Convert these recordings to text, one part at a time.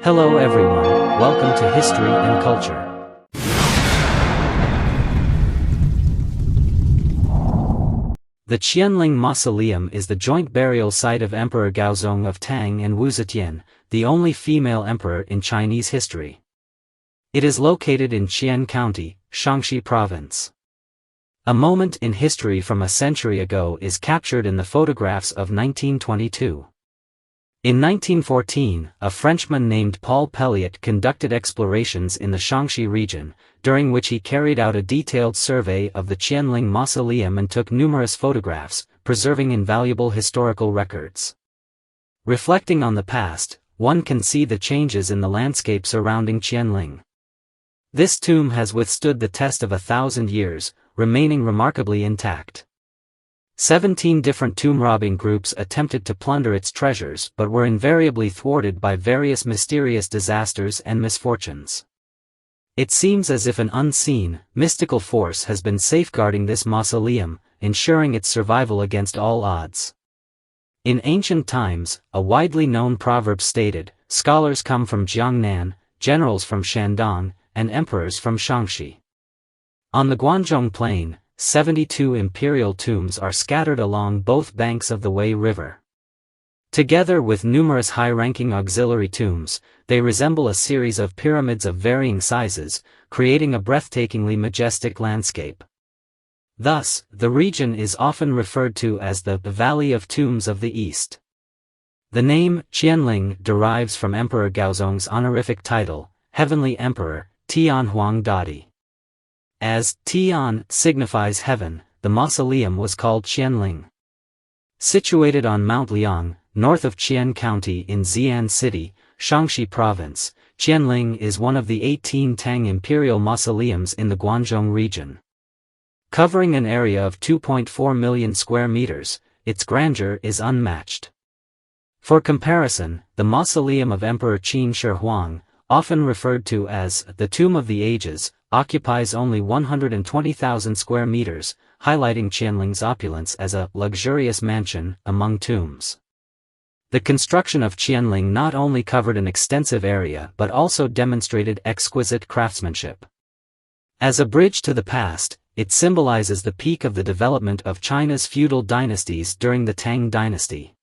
Hello everyone, welcome to History and Culture. The Qianling Mausoleum is the joint burial site of Emperor Gaozong of Tang and Wu Zetian, the only female emperor in Chinese history. It is located in Qian County, Shaanxi Province. A moment in history from a century ago is captured in the photographs of 1922. In 1914, a Frenchman named Paul Pelliot conducted explorations in the Shaanxi region, during which he carried out a detailed survey of the Qianling Mausoleum and took numerous photographs, preserving invaluable historical records. Reflecting on the past, one can see the changes in the landscape surrounding Qianling. This tomb has withstood the test of 1,000 years, remaining remarkably intact. 17 different tomb-robbing groups attempted to plunder its treasures but were invariably thwarted by various mysterious disasters and misfortunes. It seems as if an unseen, mystical force has been safeguarding this mausoleum, ensuring its survival against all odds. In ancient times, a widely known proverb stated, "Scholars come from Jiangnan, generals from Shandong, and emperors from Shaanxi." On the Guanzhong Plain, 72 imperial tombs are scattered along both banks of the Wei River. Together with numerous high-ranking auxiliary tombs, they resemble a series of pyramids of varying sizes, creating a breathtakingly majestic landscape. Thus, the region is often referred to as the Valley of Tombs of the East. The name Qianling derives from Emperor Gaozong's honorific title, Heavenly Emperor, Tian Huang Dadi. As Tian signifies heaven, the mausoleum was called Qianling. Situated on Mount Liang, north of Qian County in Xi'an City, Shaanxi Province, Qianling is one of the 18 Tang imperial mausoleums in the Guanzhong region. Covering an area of 2.4 million square meters, its grandeur is unmatched. For comparison, the mausoleum of Emperor Qin Shi Huang, often referred to as the Tomb of the Ages, occupies only 120,000 square meters, highlighting Qianling's opulence as a luxurious mansion among tombs. The construction of Qianling not only covered an extensive area but also demonstrated exquisite craftsmanship. As a bridge to the past, it symbolizes the peak of the development of China's feudal dynasties during the Tang dynasty.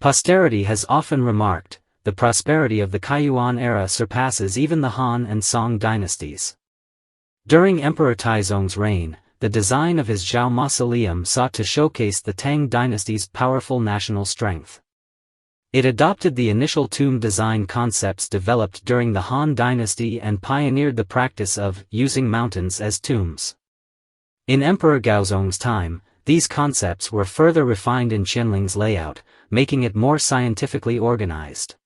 Posterity has often remarked, the prosperity of the Kaiyuan era surpasses even the Han and Song dynasties. During Emperor Taizong's reign, the design of his Zhao mausoleum sought to showcase the Tang dynasty's powerful national strength. It adopted the initial tomb design concepts developed during the Han dynasty and pioneered the practice of using mountains as tombs. In Emperor Gaozong's time, these concepts were further refined in Qianling's layout, making it more scientifically organized.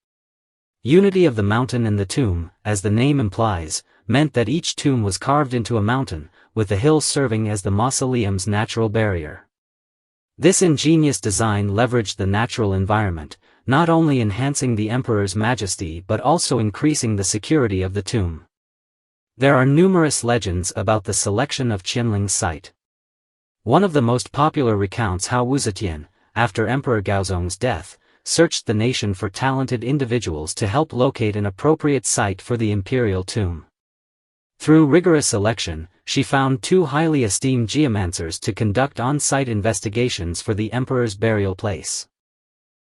Unity of the mountain and the tomb, as the name implies, meant that each tomb was carved into a mountain, with the hills serving as the mausoleum's natural barrier. This ingenious design leveraged the natural environment, not only enhancing the emperor's majesty but also increasing the security of the tomb. There are numerous legends about the selection of Qianling's site. One of the most popular recounts how Wu Zetian, after Emperor Gaozong's death, searched the nation for talented individuals to help locate an appropriate site for the imperial tomb. Through rigorous selection, she found 2 highly esteemed geomancers to conduct on-site investigations for the emperor's burial place.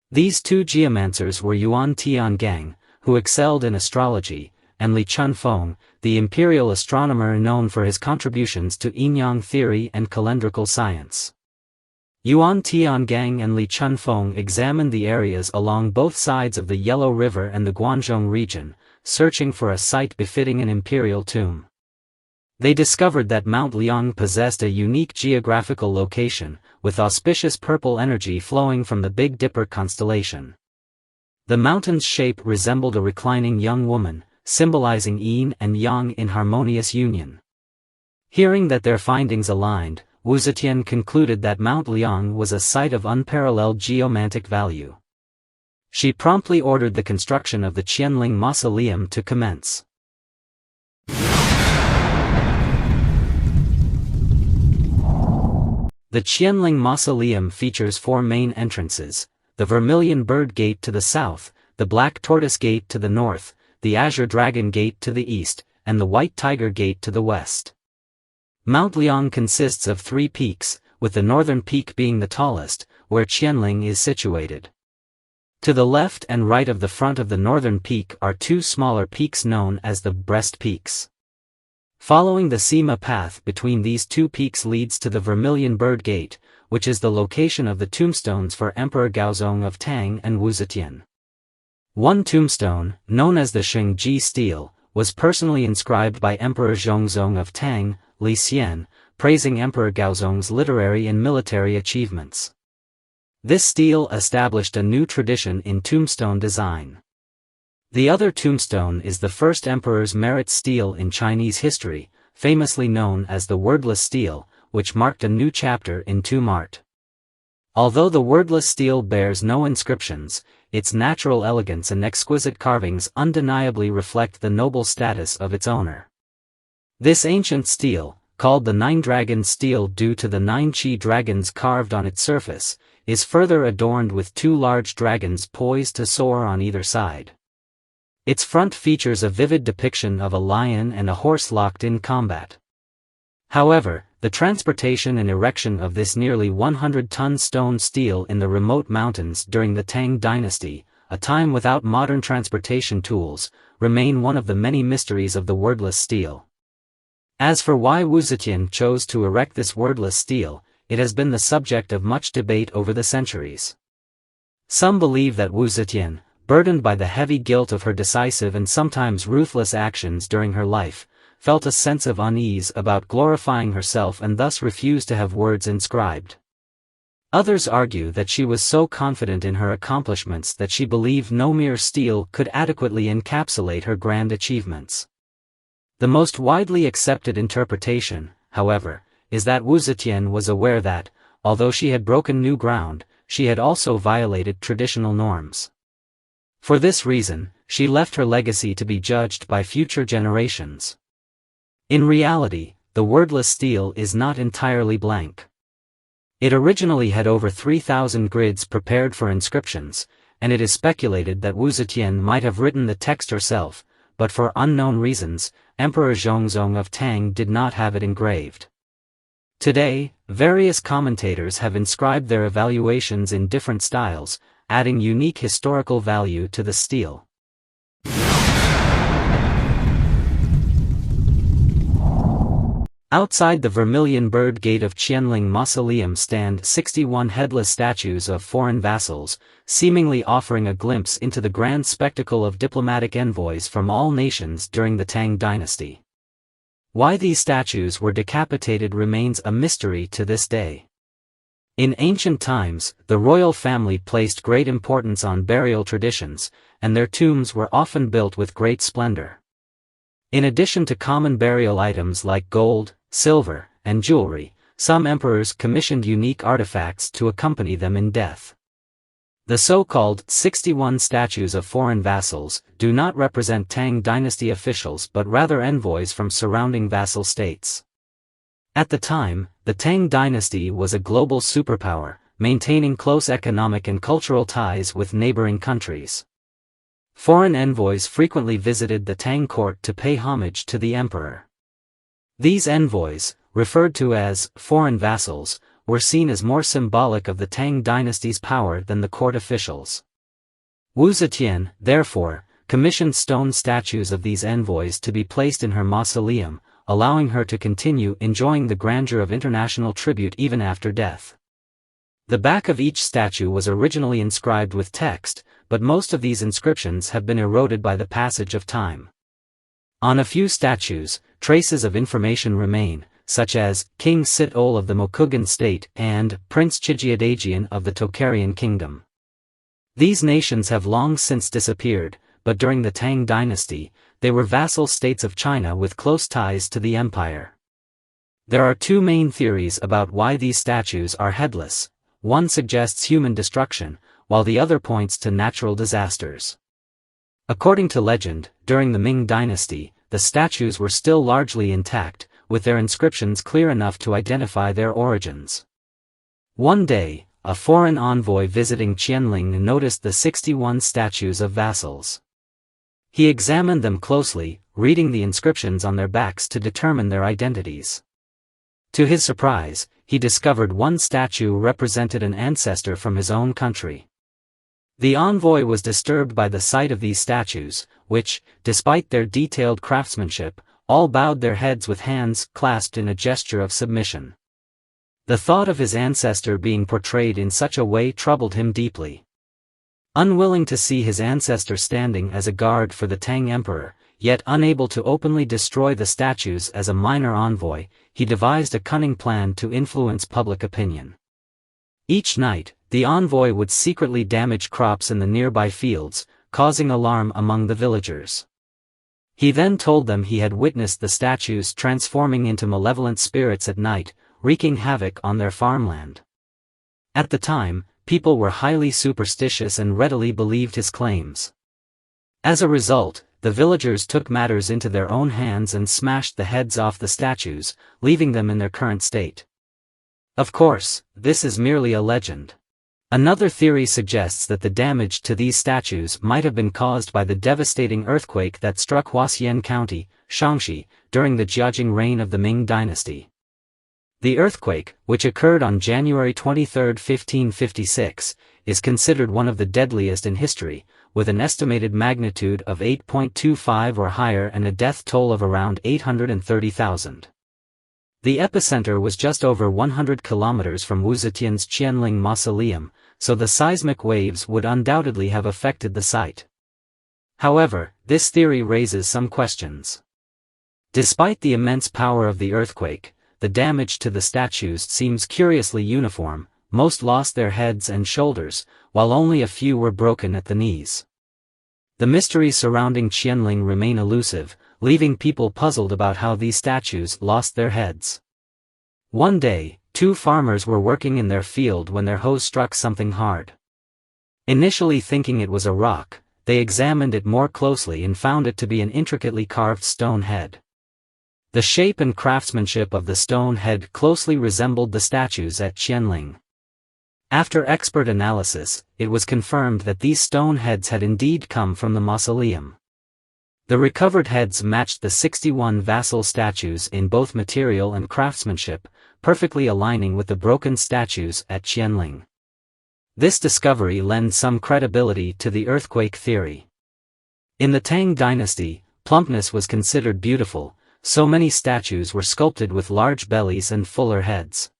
These 2 geomancers were Yuan Tiangang, who excelled in astrology, and Li Chunfeng, the imperial astronomer known for his contributions to yin-yang theory and calendrical science. Yuan Tiangang and Li Chunfeng examined the areas along both sides of the Yellow River and the Guanzhong region, searching for a site befitting an imperial tomb. They discovered that Mount Liang possessed a unique geographical location, with auspicious purple energy flowing from the Big Dipper constellation. The mountain's shape resembled a reclining young woman, symbolizing yin and yang in harmonious union. Hearing that their findings aligned, Wu Zetian concluded that Mount Liang was a site of unparalleled geomantic value. She promptly ordered the construction of the Qianling mausoleum to commence. The Qianling mausoleum features 4 main entrances: the Vermilion Bird Gate to the south, the Black Tortoise Gate to the north, the Azure Dragon Gate to the east, and the White Tiger Gate to the west. Mount Liang consists of 3 peaks, with the northern peak being the tallest, where Qianling is situated. To the left and right of the front of the northern peak are 2 smaller peaks known as the Breast Peaks. Following the Sima path between these 2 peaks leads to the Vermilion Bird Gate, which is the location of the tombstones for Emperor Gaozong of Tang and Wu Zetian. One tombstone, known as the Shengji stele, was personally inscribed by Emperor Zhongzong of Tang, Li Xian, praising Emperor Gaozong's literary and military achievements. This stele established a new tradition in tombstone design. The other tombstone is the first emperor's merit stele in Chinese history, famously known as the wordless stele, which marked a new chapter in tomb art. Although the wordless stele bears no inscriptions, its natural elegance and exquisite carvings undeniably reflect the noble status of its owner. This ancient stele, called the Nine-Dragon stele due to the 9 Qi dragons carved on its surface, is further adorned with 2 large dragons poised to soar on either side. Its front features a vivid depiction of a lion and a horse locked in combat. However, the transportation and erection of this nearly 100-ton stone stele in the remote mountains during the Tang dynasty, a time without modern transportation tools, remain one of the many mysteries of the wordless stele. As for why Wu Zetian chose to erect this wordless stele, it has been the subject of much debate over the centuries. Some believe that Wu Zetian, burdened by the heavy guilt of her decisive and sometimes ruthless actions during her life, felt a sense of unease about glorifying herself and thus refused to have words inscribed. Others argue that she was so confident in her accomplishments that she believed no mere stele could adequately encapsulate her grand achievements. The most widely accepted interpretation, however, is that Wu Zetian was aware that, although she had broken new ground, she had also violated traditional norms. For this reason, she left her legacy to be judged by future generations. In reality, the wordless stele is not entirely blank. It originally had over 3,000 grids prepared for inscriptions, and it is speculated that Wu Zetian might have written the text herself, but for unknown reasons, Emperor Zhongzong of Tang did not have it engraved. Today, various commentators have inscribed their evaluations in different styles, adding unique historical value to the stele. Outside the Vermilion Bird Gate of Qianling Mausoleum stand 61 headless statues of foreign vassals, seemingly offering a glimpse into the grand spectacle of diplomatic envoys from all nations during the Tang dynasty. Why these statues were decapitated remains a mystery to this day. In ancient times, the royal family placed great importance on burial traditions, and their tombs were often built with great splendor. In addition to common burial items like gold, silver, and jewelry, some emperors commissioned unique artifacts to accompany them in death. The so-called 61 statues of foreign vassals do not represent Tang dynasty officials but rather envoys from surrounding vassal states. At the time, the Tang dynasty was a global superpower, maintaining close economic and cultural ties with neighboring countries. Foreign envoys frequently visited the Tang court to pay homage to the emperor. These envoys, referred to as foreign vassals, were seen as more symbolic of the Tang dynasty's power than the court officials. Wu Zetian, therefore, commissioned stone statues of these envoys to be placed in her mausoleum, allowing her to continue enjoying the grandeur of international tribute even after death. The back of each statue was originally inscribed with text, but most of these inscriptions have been eroded by the passage of time. On a few statues, traces of information remain, such as King Sit-ol of the Mokugan state and Prince Chijiadajian of the Tocharian kingdom. These nations have long since disappeared, but during the Tang dynasty, they were vassal states of China with close ties to the empire. There are 2 main theories about why these statues are headless. One suggests human destruction, while the other points to natural disasters. According to legend, during the Ming dynasty, the statues were still largely intact, with their inscriptions clear enough to identify their origins. One day, a foreign envoy visiting Qianling noticed the 61 statues of vassals. He examined them closely, reading the inscriptions on their backs to determine their identities. To his surprise, he discovered one statue represented an ancestor from his own country. The envoy was disturbed by the sight of these statues, which, despite their detailed craftsmanship, all bowed their heads with hands clasped in a gesture of submission. The thought of his ancestor being portrayed in such a way troubled him deeply. Unwilling to see his ancestor standing as a guard for the Tang emperor, yet unable to openly destroy the statues as a minor envoy, he devised a cunning plan to influence public opinion. Each night, the envoy would secretly damage crops in the nearby fields, causing alarm among the villagers. He then told them he had witnessed the statues transforming into malevolent spirits at night, wreaking havoc on their farmland. At the time, people were highly superstitious and readily believed his claims. As a result, the villagers took matters into their own hands and smashed the heads off the statues, leaving them in their current state. Of course, this is merely a legend. Another theory suggests that the damage to these statues might have been caused by the devastating earthquake that struck Huaxian County, Shaanxi, during the Jiajing reign of the Ming dynasty. The earthquake, which occurred on January 23, 1556, is considered one of the deadliest in history, with an estimated magnitude of 8.25 or higher and a death toll of around 830,000. The epicenter was just over 100 kilometers from Zetian's Qianling mausoleum, so the seismic waves would undoubtedly have affected the site. However, this theory raises some questions. Despite the immense power of the earthquake, the damage to the statues seems curiously uniform. Most lost their heads and shoulders, while only a few were broken at the knees. The mysteries surrounding Qianling remain elusive, leaving people puzzled about how these statues lost their heads. One day, two farmers were working in their field when their hoes struck something hard. Initially thinking it was a rock, they examined it more closely and found it to be an intricately carved stone head. The shape and craftsmanship of the stone head closely resembled the statues at Qianling. After expert analysis, it was confirmed that these stone heads had indeed come from the mausoleum. The recovered heads matched the 61 vassal statues in both material and craftsmanship, perfectly aligning with the broken statues at Qianling. This discovery lends some credibility to the earthquake theory. In the Tang dynasty, plumpness was considered beautiful, so many statues were sculpted with large bellies and fuller heads.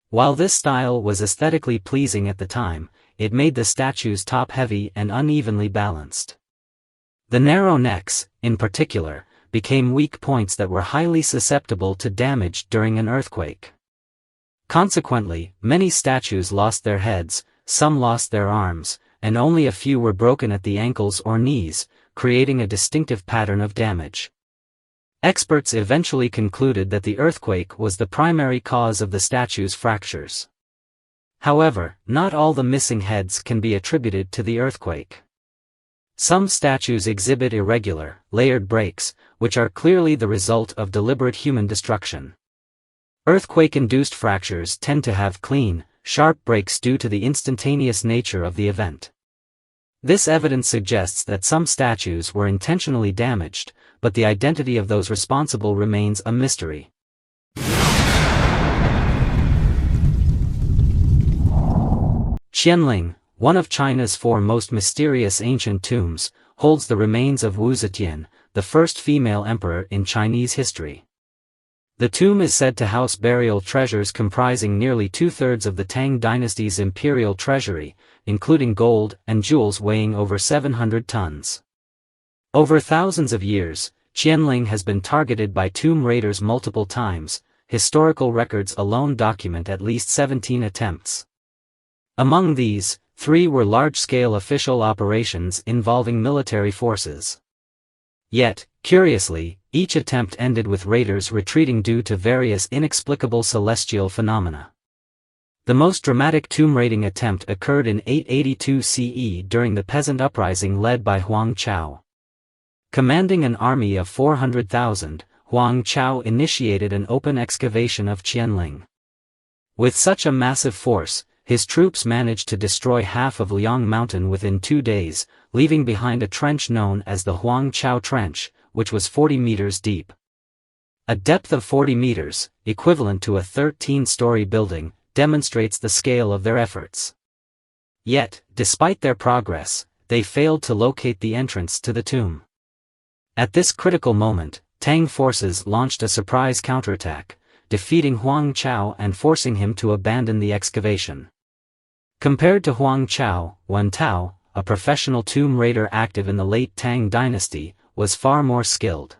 While this style was aesthetically pleasing at the time, it made the statues top-heavy and unevenly balanced. The narrow necks, in particular, became weak points that were highly susceptible to damage during an earthquake. Consequently, many statues lost their heads, some lost their arms, and only a few were broken at the ankles or knees, creating a distinctive pattern of damage. Experts eventually concluded that the earthquake was the primary cause of the statue's fractures. However, not all the missing heads can be attributed to the earthquake. Some statues exhibit irregular, layered breaks, which are clearly the result of deliberate human destruction. Earthquake-induced fractures tend to have clean, sharp breaks due to the instantaneous nature of the event. This evidence suggests that some statues were intentionally damaged, but the identity of those responsible remains a mystery. Qianling, one of China's four most mysterious ancient tombs, holds the remains of Zetian, the first female emperor in Chinese history. The tomb is said to house burial treasures comprising nearly two-thirds of the Tang dynasty's imperial treasury, including gold and jewels weighing over 700 tons. Over thousands of years, Qianling has been targeted by tomb raiders multiple times. Historical records alone document at least 17 attempts. Among these, 3 were large-scale official operations involving military forces. Yet, curiously, each attempt ended with raiders retreating due to various inexplicable celestial phenomena. The most dramatic tomb raiding attempt occurred in 882 CE during the peasant uprising led by Huang Chao. Commanding an army of 400,000, Huang Chao initiated an open excavation of Qianling. With such a massive force, his troops managed to destroy half of Liang Mountain within 2 days, leaving behind a trench known as the Huang Chao Trench, which was 40 meters deep. A depth of 40 meters, equivalent to a 13-story building, demonstrates the scale of their efforts. Yet, despite their progress, they failed to locate the entrance to the tomb. At this critical moment, Tang forces launched a surprise counterattack, defeating Huang Chao and forcing him to abandon the excavation. Compared to Huang Chao, Wen Tao, a professional tomb raider active in the late Tang dynasty, was far more skilled.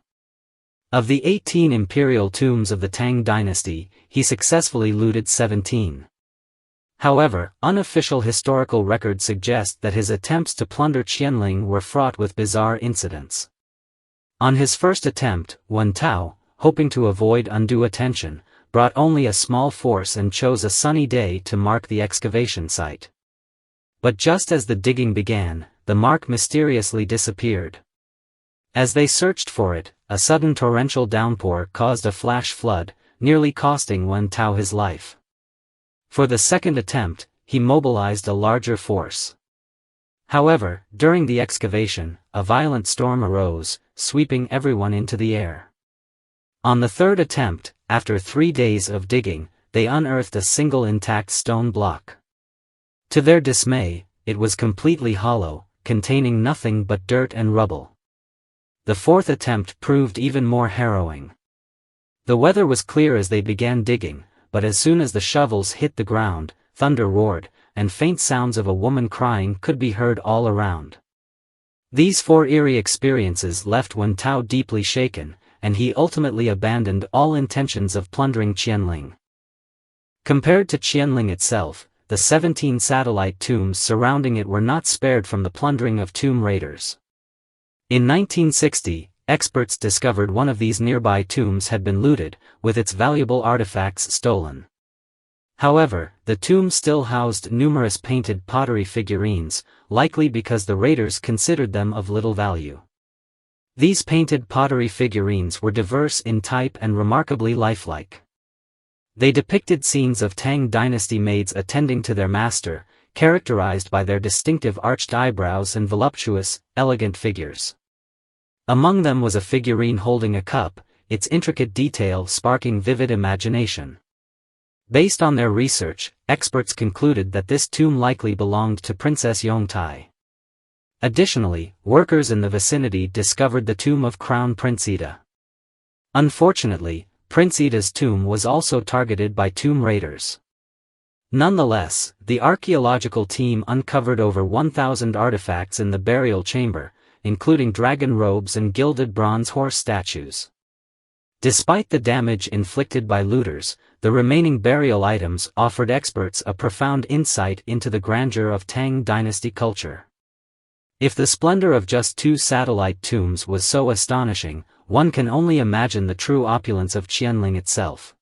Of the 18 imperial tombs of the Tang dynasty, he successfully looted 17. However, unofficial historical records suggest that his attempts to plunder Qianling were fraught with bizarre incidents. On his first attempt, Wen Tao, hoping to avoid undue attention, brought only a small force and chose a sunny day to mark the excavation site. But just as the digging began, the mark mysteriously disappeared. As they searched for it, a sudden torrential downpour caused a flash flood, nearly costing Wen Tao his life. For the second attempt, he mobilized a larger force. However, during the excavation, a violent storm arose, sweeping everyone into the air. On the third attempt, after 3 days of digging, they unearthed a single intact stone block. To their dismay, it was completely hollow, containing nothing but dirt and rubble. The fourth attempt proved even more harrowing. The weather was clear as they began digging, but as soon as the shovels hit the ground, thunder roared, and faint sounds of a woman crying could be heard all around. These 4 eerie experiences left Wen Tao deeply shaken, and he ultimately abandoned all intentions of plundering Qianling. Compared to Qianling itself, the 17 satellite tombs surrounding it were not spared from the plundering of tomb raiders. In 1960, experts discovered one of these nearby tombs had been looted, with its valuable artifacts stolen. However, the tomb still housed numerous painted pottery figurines, likely because the raiders considered them of little value. These painted pottery figurines were diverse in type and remarkably lifelike. They depicted scenes of Tang dynasty maids attending to their master, characterized by their distinctive arched eyebrows and voluptuous, elegant figures. Among them was a figurine holding a cup, its intricate detail sparking vivid imagination. Based on their research, experts concluded that this tomb likely belonged to Princess Yongtai. Additionally, workers in the vicinity discovered the tomb of Crown Prince Ida. Unfortunately, Prince Ida's tomb was also targeted by tomb raiders. Nonetheless, the archaeological team uncovered over 1,000 artifacts in the burial chamber, including dragon robes and gilded bronze horse statues. Despite the damage inflicted by looters, the remaining burial items offered experts a profound insight into the grandeur of Tang dynasty culture. If the splendor of just 2 satellite tombs was so astonishing, one can only imagine the true opulence of Qianling itself.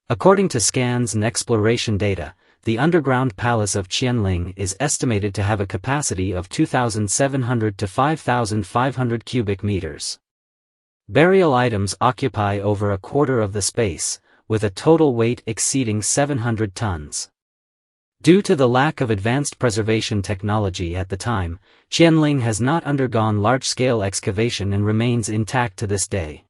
According to scans and exploration data, the underground palace of Qianling is estimated to have a capacity of 2,700 to 5,500 cubic meters. Burial items occupy over a quarter of the space, with a total weight exceeding 700 tons. Due to the lack of advanced preservation technology at the time, Qianling has not undergone large-scale excavation and remains intact to this day.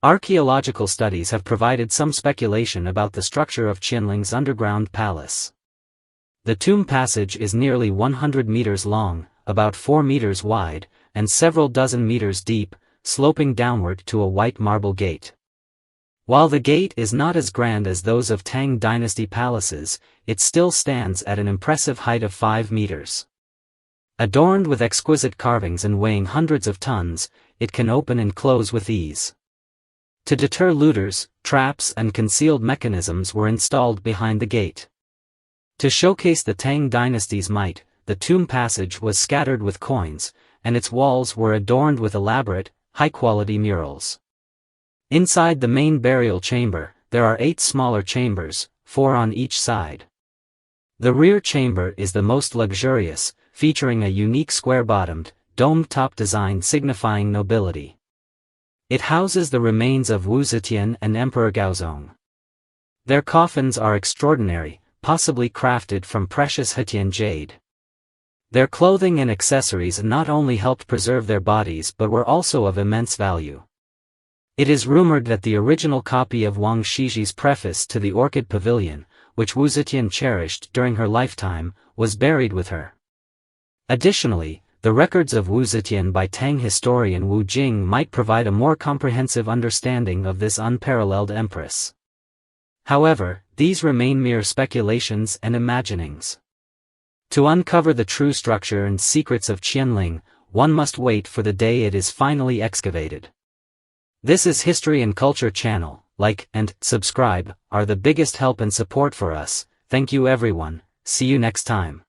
Archaeological studies have provided some speculation about the structure of Qianling's underground palace. The tomb passage is nearly 100 meters long, about 4 meters wide, and several dozen meters deep, sloping downward to a white marble gate. While the gate is not as grand as those of Tang dynasty palaces, it still stands at an impressive height of 5 meters. Adorned with exquisite carvings and weighing hundreds of tons, it can open and close with ease. To deter looters, traps and concealed mechanisms were installed behind the gate. To showcase the Tang dynasty's might, the tomb passage was scattered with coins, and its walls were adorned with elaborate, high-quality murals. Inside the main burial chamber, there are 8 smaller chambers, 4 on each side. The rear chamber is the most luxurious, featuring a unique square-bottomed, domed-top design signifying nobility. It houses the remains of Wu Zetian and Emperor Gaozong. Their coffins are extraordinary, possibly crafted from precious Zetian jade. Their clothing and accessories not only helped preserve their bodies but were also of immense value. It is rumored that the original copy of Wang Shiji's preface to the Orchid Pavilion, which Wu Zetian cherished during her lifetime, was buried with her. Additionally, the records of Wu Zetian by Tang historian Wu Jing might provide a more comprehensive understanding of this unparalleled empress. However, these remain mere speculations and imaginings. To uncover the true structure and secrets of Qianling, one must wait for the day it is finally excavated. This is History and Culture channel. Like and subscribe are the biggest help and support for us. Thank you everyone. See you next time.